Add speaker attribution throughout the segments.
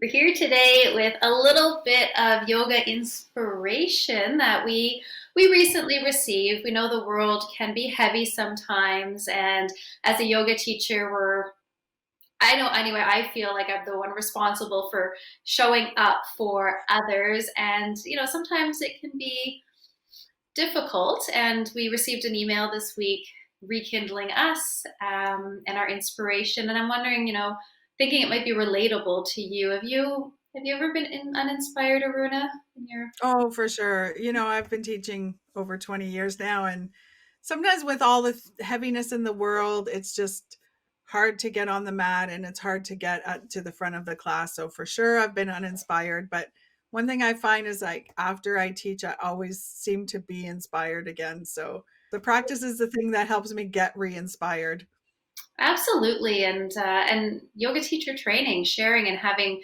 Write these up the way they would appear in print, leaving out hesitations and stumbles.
Speaker 1: We're here today with a little bit of yoga inspiration that we recently received. We know the world can be heavy sometimes, and as a yoga teacher, I know anyway, I feel like I'm the one responsible for showing up for others, and sometimes it can be difficult. And we received an email this week rekindling us and our inspiration. And I'm wondering, thinking it might be relatable to you. Have you ever been uninspired, Aruna? In your
Speaker 2: Oh, for sure. I've been teaching over 20 years now, and sometimes with all the heaviness in the world, it's just hard to get on the mat and it's hard to get to the front of the class. So for sure, I've been uninspired. But one thing I find is like after I teach, I always seem to be inspired again. So the practice is the thing that helps me get re-inspired.
Speaker 1: Absolutely, and yoga teacher training, sharing and having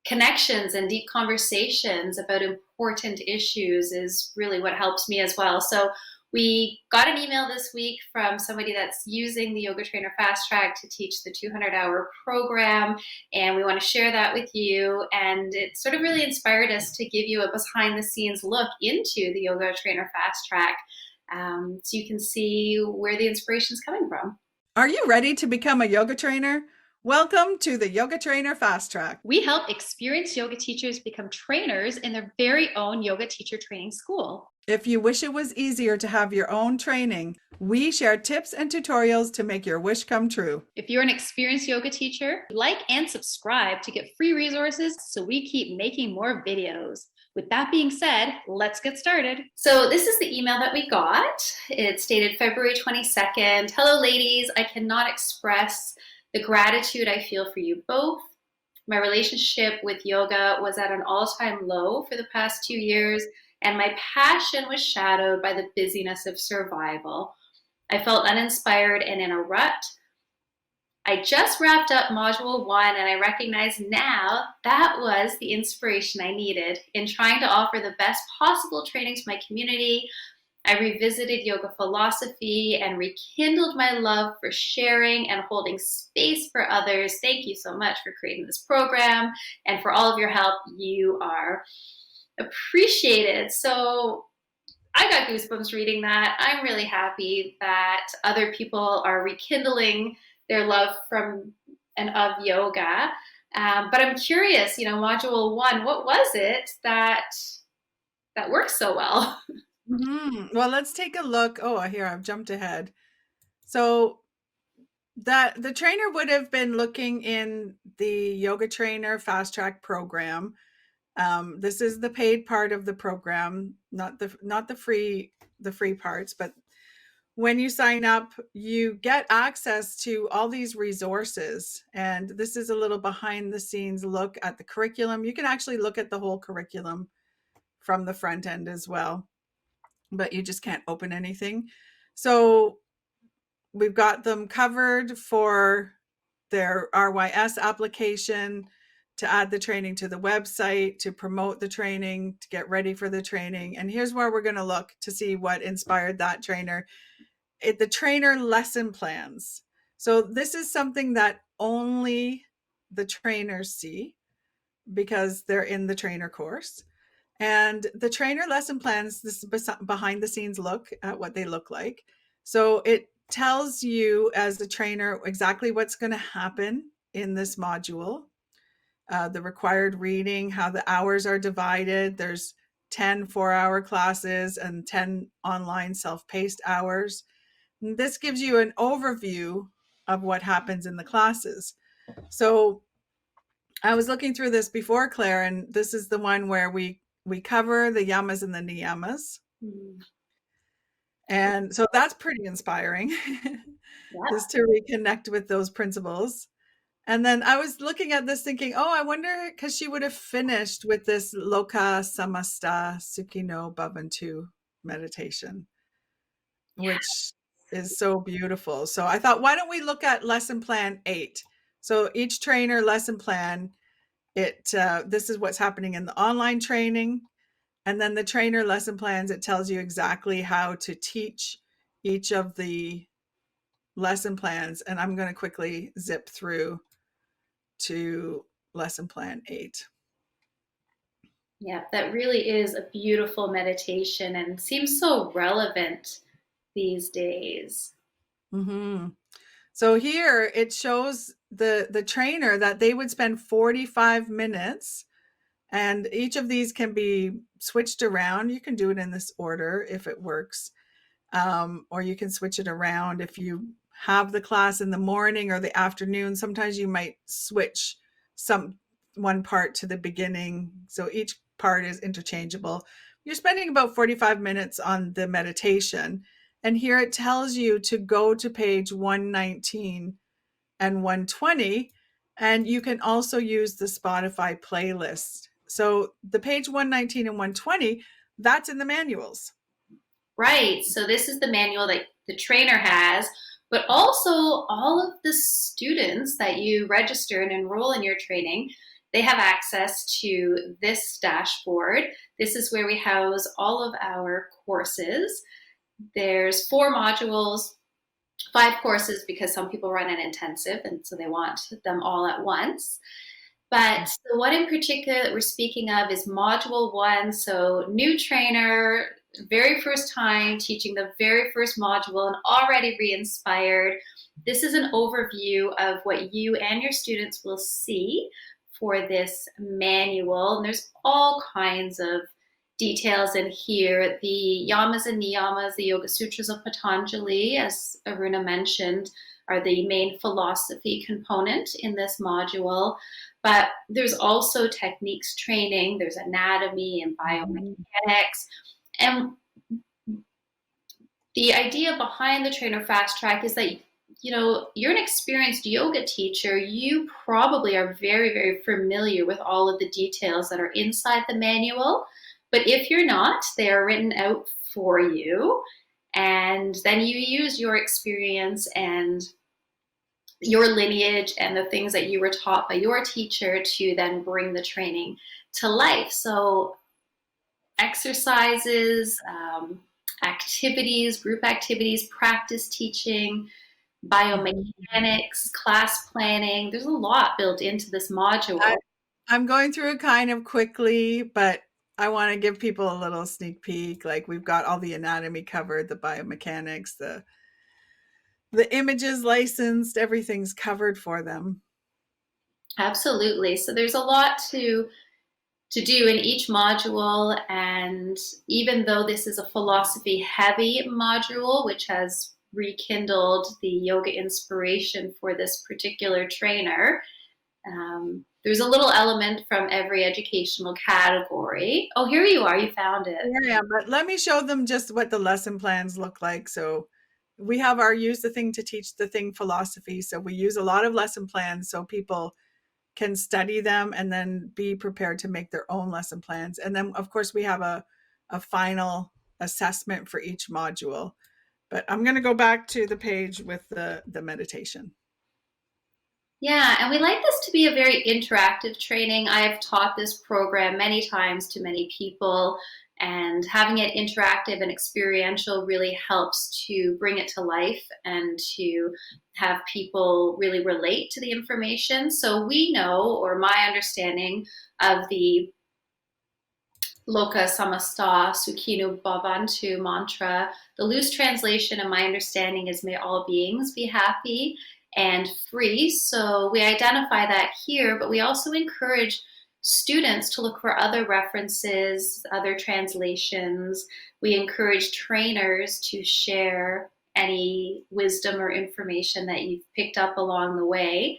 Speaker 1: connections and deep conversations about important issues is really what helps me as well. So we got an email this week from somebody that's using the Yoga Trainer Fast Track to teach the 200-hour program, and we want to share that with you. And it sort of really inspired us to give you a behind the scenes look into the Yoga Trainer Fast Track, so you can see where the inspiration is coming from.
Speaker 2: Are you ready to become a yoga trainer? Welcome to the Yoga Trainer Fast Track.
Speaker 1: We help experienced yoga teachers become trainers in their very own yoga teacher training school.
Speaker 2: If you wish it was easier to have your own training, we share tips and tutorials to make your wish come true.
Speaker 1: If you're an experienced yoga teacher, like and subscribe to get free resources so we keep making more videos. With that being said, let's get started. So this is the email that we got. It's dated February 22nd. Hello, ladies. I cannot express the gratitude I feel for you both. My relationship with yoga was at an all-time low for the past 2 years, and my passion was shadowed by the busyness of survival. I felt uninspired and in a rut. I just wrapped up module 1, and I recognize now that was the inspiration I needed. In trying to offer the best possible training to my community, I revisited yoga philosophy and rekindled my love for sharing and holding space for others. Thank you so much for creating this program and for all of your help. You are appreciated. So I got goosebumps reading that. I'm really happy that other people are rekindling their love from and of yoga. But I'm curious, module 1, what was it that worked so well?
Speaker 2: Well, let's take a look. Oh, here I've jumped ahead. So that the trainer would have been looking in the Yoga Trainer Fast Track program. This is the paid part of the program, not the free parts, but when you sign up, you get access to all these resources. And this is a little behind the scenes look at the curriculum. You can actually look at the whole curriculum from the front end as well, but you just can't open anything. So we've got them covered for their RYS application, to add the training to the website, to promote the training, to get ready for the training. And here's where we're going to look to see what inspired that trainer. The trainer lesson plans. So this is something that only the trainers see because they're in the trainer course. And the trainer lesson plans, this behind the scenes look at what they look like. So it tells you as the trainer exactly what's going to happen in this module, the required reading, how the hours are divided. There's 10 4-hour classes and 10 online self-paced hours. And this gives you an overview of what happens in the classes. So I was looking through this before, Claire, and this is the one where we cover the yamas and the niyamas. And so that's pretty inspiring,
Speaker 1: Yep.
Speaker 2: is to reconnect with those principles. And then I was looking at this thinking, oh, I wonder, because she would have finished with this Lokah, Samasta, Sukhino, Bhavantu meditation, which is so beautiful. So I thought, why don't we look at lesson plan 8? So each trainer lesson plan, this is what's happening in the online training. And then the trainer lesson plans, it tells you exactly how to teach each of the lesson plans. And I'm going to quickly zip through to lesson plan 8.
Speaker 1: Yeah, that really is a beautiful meditation and seems so relevant these days.
Speaker 2: Mm-hmm. So here it shows the trainer that they would spend 45 minutes, and each of these can be switched around. You can do it in this order if it works, or you can switch it around if you have the class in the morning or the afternoon. Sometimes you might switch one part to the beginning, so each part is interchangeable. You're spending about 45 minutes on the meditation, and here it tells you to go to page 119 and 120, and you can also use the Spotify playlist. So the page 119 and 120, that's in the manuals.
Speaker 1: Right. So this is the manual that the trainer has, but also all of the students that you register and enroll in your training, they have access to this dashboard. This is where we house all of our courses. There's 4 modules, 5 courses because some people run an intensive and so they want them all at once. But the one in particular that we're speaking of is Module 1. So new trainer, very first time teaching the very first module and already re-inspired. This is an overview of what you and your students will see for this manual. And there's all kinds of details in here. The yamas and niyamas, the Yoga Sutras of Patanjali, as Aruna mentioned, are the main philosophy component in this module. But there's also techniques training, there's anatomy and biomechanics. And the idea behind the Trainer Fast Track is that, you know, you're an experienced yoga teacher. You probably are very, very familiar with all of the details that are inside the manual. But if you're not, they are written out for you. And then you use your experience and your lineage and the things that you were taught by your teacher to then bring the training to life. So exercises, activities, group activities, practice teaching, biomechanics, class planning. There's a lot built into this module.
Speaker 2: I'm going through it kind of quickly, but I want to give people a little sneak peek. Like, we've got all the anatomy covered, the biomechanics, the images licensed, everything's covered for them.
Speaker 1: Absolutely. So there's a lot to do in each module, and even though this is a philosophy heavy module, which has rekindled the yoga inspiration for this particular trainer, there's a little element from every educational category. Oh, here you are, you found it.
Speaker 2: Yeah, but let me show them just what the lesson plans look like. So we have our use the thing to teach the thing philosophy. So we use a lot of lesson plans so people can study them and then be prepared to make their own lesson plans. And then, of course, we have a final assessment for each module. But I'm going to go back to the page with the meditation.
Speaker 1: Yeah, and we like this to be a very interactive training. I've taught this program many times to many people, and having it interactive and experiential really helps to bring it to life and to have people really relate to the information. So we know, or my understanding of the Lokah, Samasta, Sukhino, Bhavantu mantra, the loose translation and my understanding is may all beings be happy and free. So we identify that here, but we also encourage students to look for other references, other translations. We encourage trainers to share any wisdom or information that you've picked up along the way,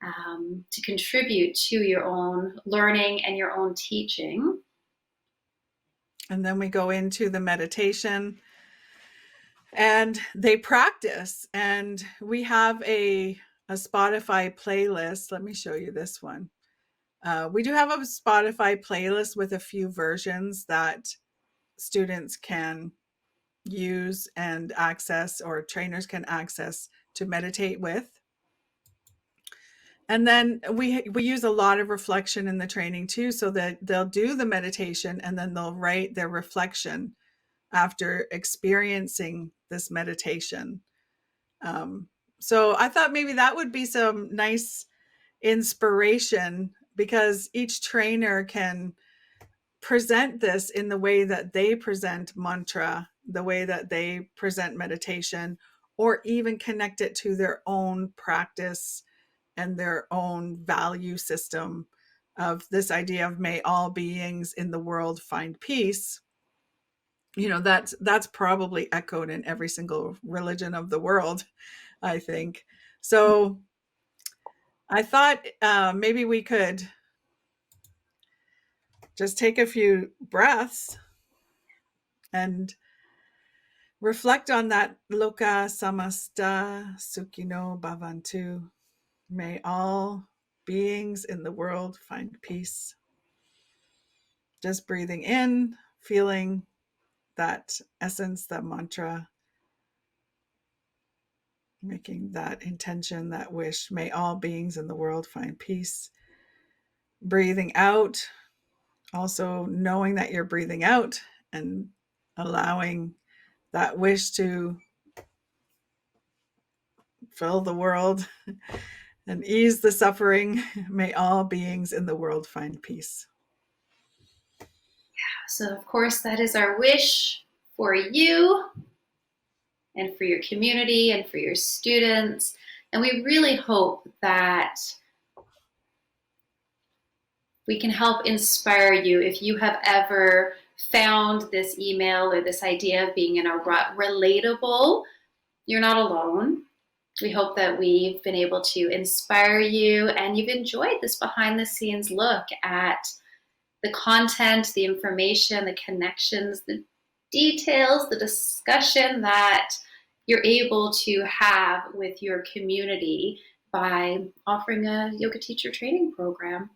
Speaker 1: to contribute to your own learning and your own teaching.
Speaker 2: And then we go into the meditation and they practice. And we have a Spotify playlist. Let me show you this one. We do have a Spotify playlist with a few versions that students can use and access, or trainers can access to meditate with. And then we use a lot of reflection in the training too, so that they'll do the meditation and then they'll write their reflection after experiencing this meditation. So I thought maybe that would be some nice inspiration because each trainer can present this in the way that they present mantra, the way that they present meditation, or even connect it to their own practice and their own value system of this idea of may all beings in the world find peace. You know, that's probably echoed in every single religion of the world, I think. So I thought maybe we could just take a few breaths and reflect on that Lokah, Samasta, Sukhino, Bhavantu. May all beings in the world find peace. Just breathing in, feeling that essence, that mantra, making that intention, that wish. May all beings in the world find peace. Breathing out, also knowing that you're breathing out and allowing that wish to fill the world and ease the suffering. May all beings in the world find peace.
Speaker 1: So, of course, that is our wish for you and for your community and for your students. And we really hope that we can help inspire you. If you have ever found this email or this idea of being in a rut relatable, you're not alone. We hope that we've been able to inspire you and you've enjoyed this behind the scenes look at the content, the information, the connections, the details, the discussion that you're able to have with your community by offering a yoga teacher training program.